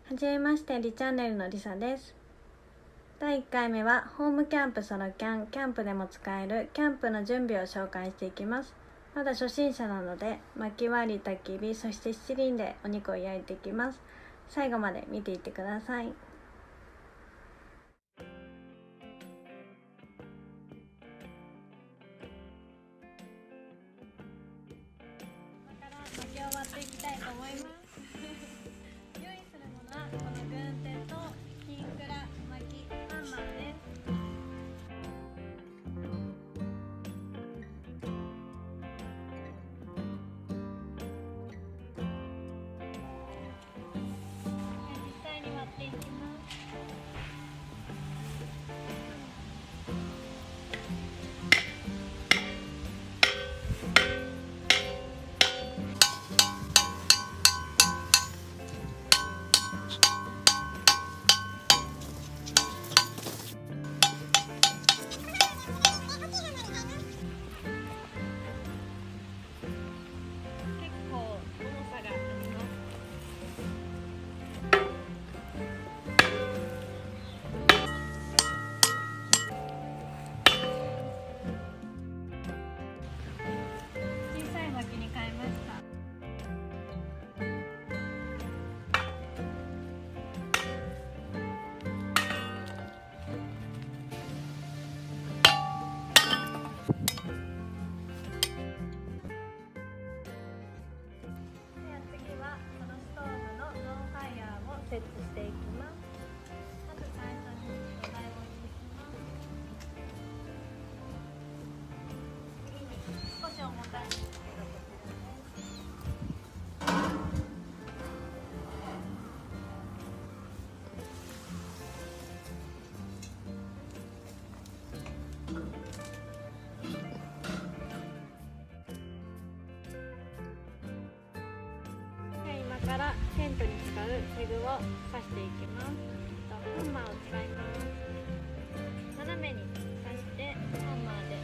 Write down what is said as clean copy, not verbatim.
はじめまして、リチャンネルのりさです。第1回目はホームキャンプソロキャンプでも使えるキャンプの準備を紹介していきます。まだ初心者なので薪割り、焚き火、そして七輪でお肉を焼いていきます。最後まで見ていってください。薪を割っていきたいと思います。用意するものはこの軍手とピンクラ、薪、ハンマーです。実際に割っていきます。セットしていきます。まず最初に土台を置いていきます。次に少し重たいんですけど、こちらです。今からテントに使うペグを刺していきます。ハンマーを使います。斜めに刺してハンマーで